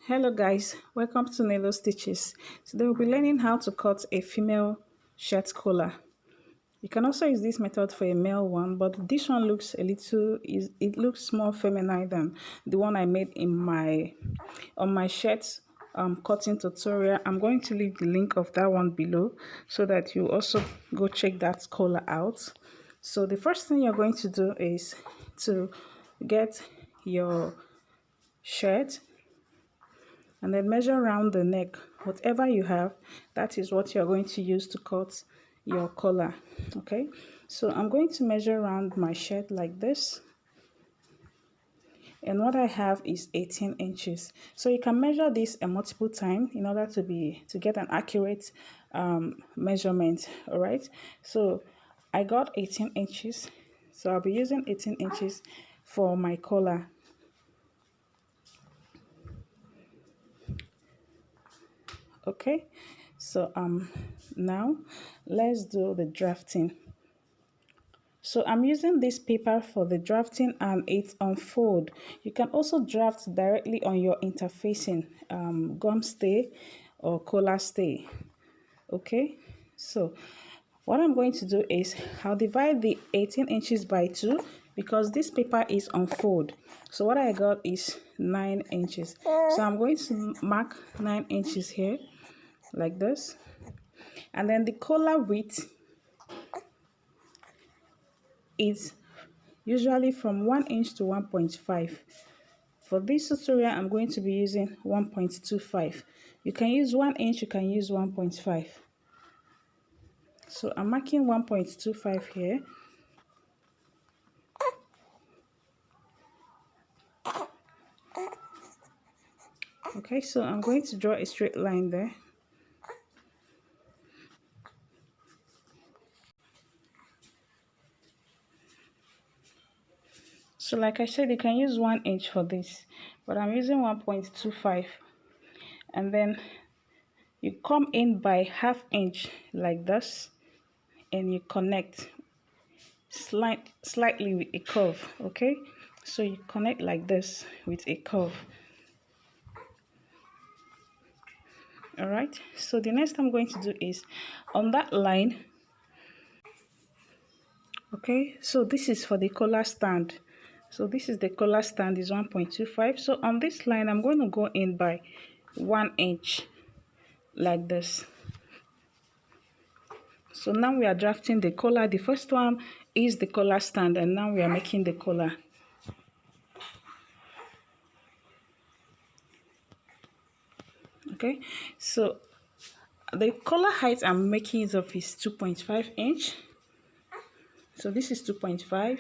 Hello guys, welcome to Nelo Stitches. Today we'll be learning how to cut a female shirt collar. You can also use this method for a male one, but this one looks it looks more feminine than the one I made on my shirt cutting tutorial. I'm going to leave the link of that one below so that you also go check that collar out. So the first thing you're going to do is to get your shirt and then measure around the neck. Whatever you have, that is what you're going to use to cut your collar. Okay, so I'm going to measure around my shirt like this, and what I have is 18 inches. So you can measure this a multiple time in order to get an accurate measurement. All right, so I got 18 inches, so I'll be using 18 inches for my collar. Okay, so now let's do the drafting. So I'm using this paper for the drafting and it's on fold. You can also draft directly on your interfacing gum stay or collar stay. Okay, so what I'm going to do is I'll divide the 18 inches by 2 because this paper is on fold. So what I got is 9 inches. So I'm going to mark 9 inches here like this, and then the collar width is usually from 1 inch to 1.5. For this tutorial I'm going to be using 1.25. You can use 1 inch, you can use 1.5. So I'm marking 1.25 here. Okay, so I'm going to draw a straight line there. So like I said, you can use 1 inch for this, but I'm using 1.25. And then you come in by ½ inch like this, and you connect slightly with a curve. Okay, so you connect like this with a curve. All right, so the next I'm going to do is on that line. Okay, so this is for the collar stand. So this is the collar stand is 1.25. So on this line I'm going to go in by 1 inch like this. So now we are drafting the collar. The first one is the collar stand, and now we are making the collar. Okay, so the collar height I'm making it of is 2.5 inch. So this is 2.5,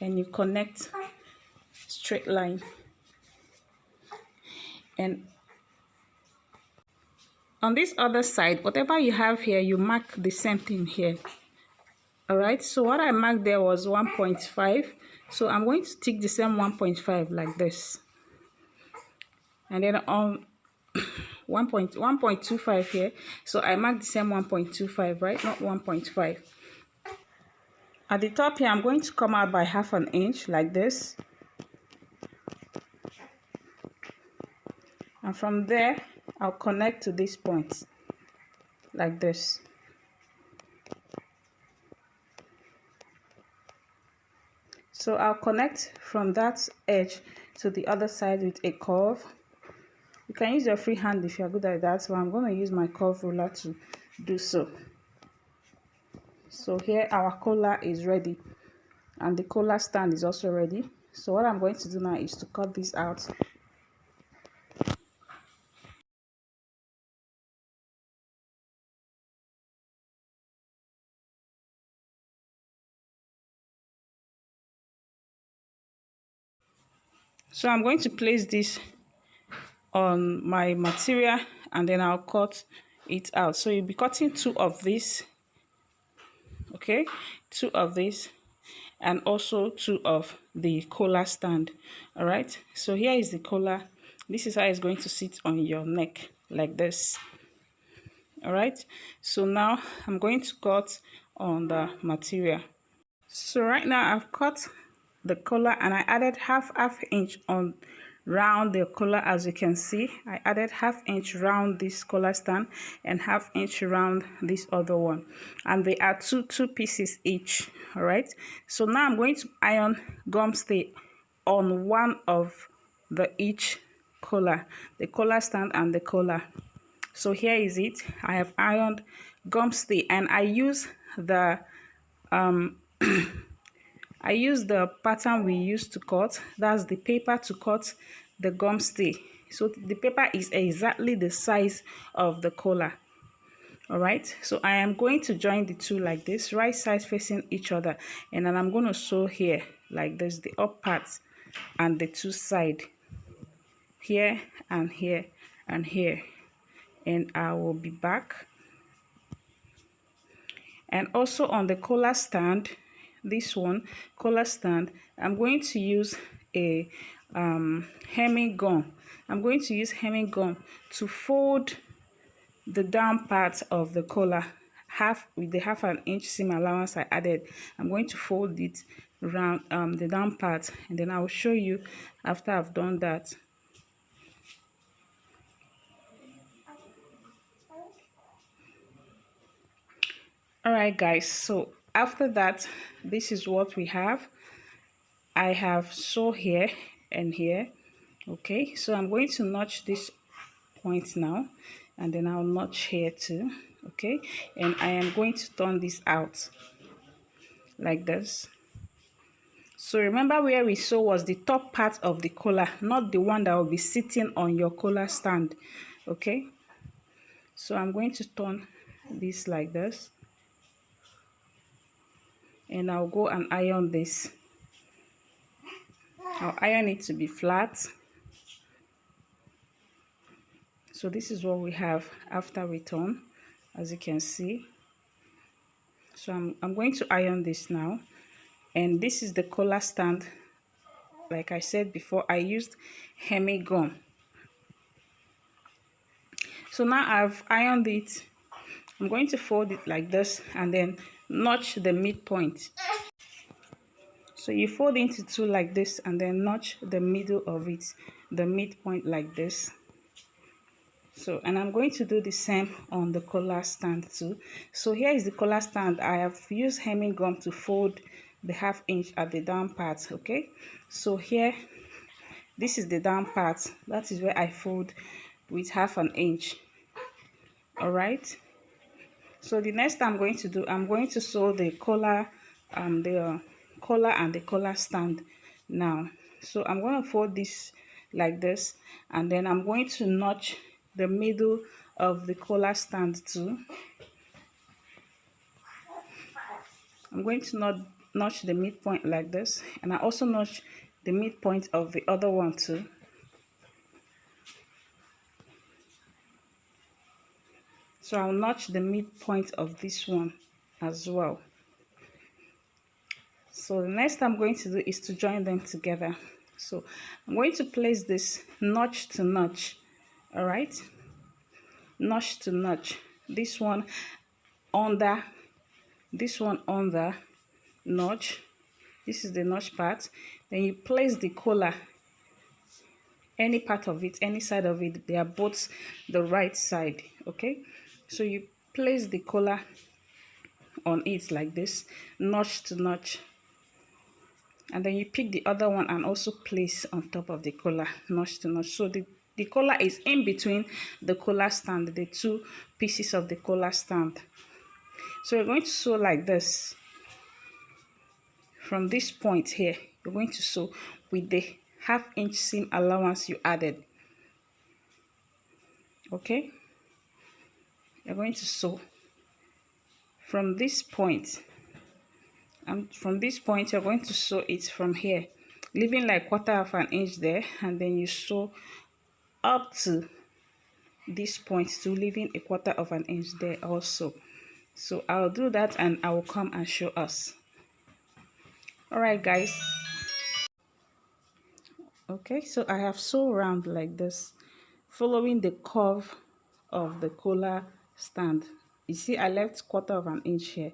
and you connect straight line, and on this other side, whatever you have here, you mark the same thing here. All right, so what I marked there was 1.5, so I'm going to stick the same 1.5 like this, and then on 1.25 here, so I marked the same 1.25, right, not 1.5. At the top here I'm going to come out by ½ an inch like this, and from there I'll connect to this point like this. So I'll connect from that edge to the other side with a curve. You can use your free hand if you're good at that, so I'm going to use my curve ruler to do so. So here our collar is ready, and the collar stand is also ready. So what I'm going to do now is to cut this out. So I'm going to place this on my material, and then I'll cut it out. So you'll be cutting 2 of this. Okay, 2 of this, and also 2 of the collar stand. All right, so here is the collar. This is how it's going to sit on your neck like this. All right, so now I'm going to cut on the material. So right now I've cut the collar, and I added half inch on round the collar. As you can see, I added 1/2 inch round this collar stand and 1/2 inch round this other one, and they are two pieces each. All right, so now I'm going to iron gum stay on one of the each collar, the collar stand and the collar. So here is it. I have ironed gum stay, and I use the I use the pattern we used to cut. That's the paper to cut the gum stay. So the paper is exactly the size of the collar. All right, so I am going to join the two like this, right sides facing each other, and then I'm going to sew here like this, the up part and the two side, here and here and here, and I will be back. And also on the collar stand, this one collar stand, I'm going to use a hemming gum. I'm going to use hemming gum to fold the down part of the collar with the 1/2 inch seam allowance I added. I'm going to fold it around the down part, and then I will show you after I've done that. All right guys, so after that, this is what we have. I have sew here and here. Okay, so I'm going to notch this point now, and then I'll notch here too. Okay, and I am going to turn this out like this. So remember, where we sew was the top part of the collar, not the one that will be sitting on your collar stand. Okay, so I'm going to turn this like this, and I'll go and iron this. I'll iron it to be flat. So this is what we have after we turn, as you can see. So I'm going to iron this now, and this is the collar stand. Like I said before, I used hemming gum. So now I've ironed it. I'm going to fold it like this and then notch the midpoint. So you fold into two like this and then notch the middle of it, the midpoint like this. So, and I'm going to do the same on the collar stand too. So here is the collar stand. I have used hemming gum to fold the 1/2 inch at the down part. Okay, so here, this is the down part. That is where I fold with 1/2 inch. All right, so the next I'm going to do, I'm going to sew the collar and the collar stand now. So I'm going to fold this like this, and then I'm going to notch the middle of the collar stand too. I'm going to notch the midpoint like this, and I also notch the midpoint of the other one too. So I'll notch the midpoint of this one as well. So the next I'm going to do is to join them together. So I'm going to place this notch to notch. All right, notch to notch, this one under, this one under, notch. This is the notch part. Then you place the collar, any part of it, any side of it, they are both the right side. Okay, so you place the collar on it like this, notch to notch, and then you pick the other one and also place on top of the collar, notch to notch. So the collar is in between the collar stand, the two pieces of the collar stand. So we're going to sew like this. From this point here, you're going to sew with the 1/2 inch seam allowance you added. Okay, you're going to sew from this point, and from this point you're going to sew it from here, leaving like 1/4 inch there, and then you sew up to this point to leaving a 1/4 inch there also. So I'll do that and I will come and show us. All right guys, okay, so I have sewn around like this, following the curve of the collar stand. You see, I left 1/4 inch here.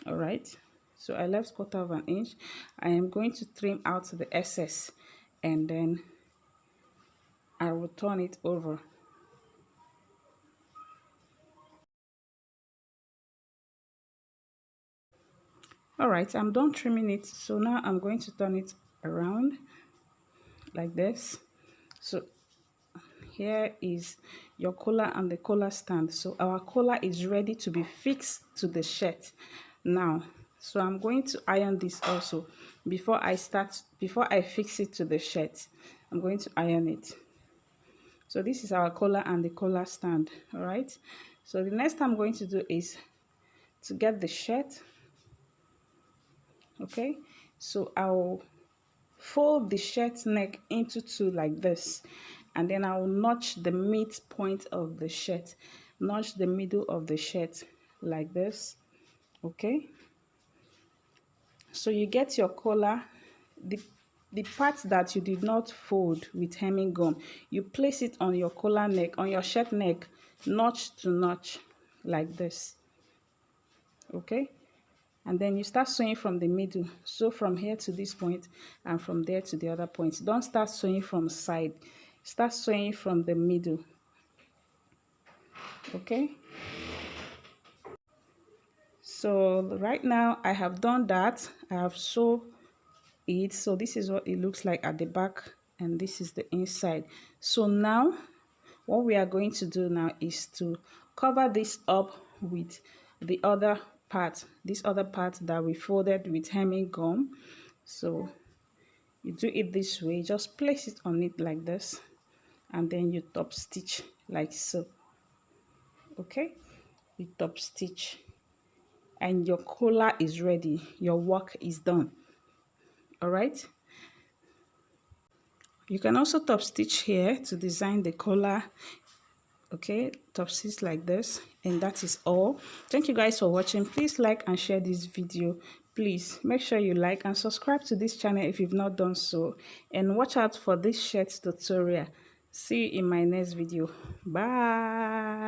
All right, so I left 1/4 inch. I am going to trim out the excess, and then will turn it over. All right, I'm done trimming it. So now I'm going to turn it around like this. So here is your collar and the collar stand. So our collar is ready to be fixed to the shirt now. So I'm going to iron this also before I fix it to the shirt. I'm going to iron it. So this is our collar and the collar stand. All right, so the next I'm going to do is to get the shirt. Okay, so I'll fold the shirt neck into two like this, and then I'll notch the midpoint of the shirt, notch the middle of the shirt like this. Okay, so you get your collar, the part that you did not fold with hemming gum, you place it on your collar neck, on your shirt neck, notch to notch like this. Okay, and then you start sewing from the middle. Sew from here to this point and from there to the other point. Don't start sewing from side, start sewing from the middle. Okay, so right now I have done that. I have sewn it. So this is what it looks like at the back, and this is the inside. So now what we are going to do now is to cover this up with the other part, this other part that we folded with hemming gum. So you do it this way, just place it on it like this, and then you top stitch like so. Okay, you top stitch and your collar is ready, your work is done. All right, you can also top stitch here to design the collar. Okay, top stitch like this, and that is all. Thank you guys for watching. Please like and share this video. Please make sure you like and subscribe to this channel if you've not done so, and watch out for this shirt tutorial. See you in my next video. Bye.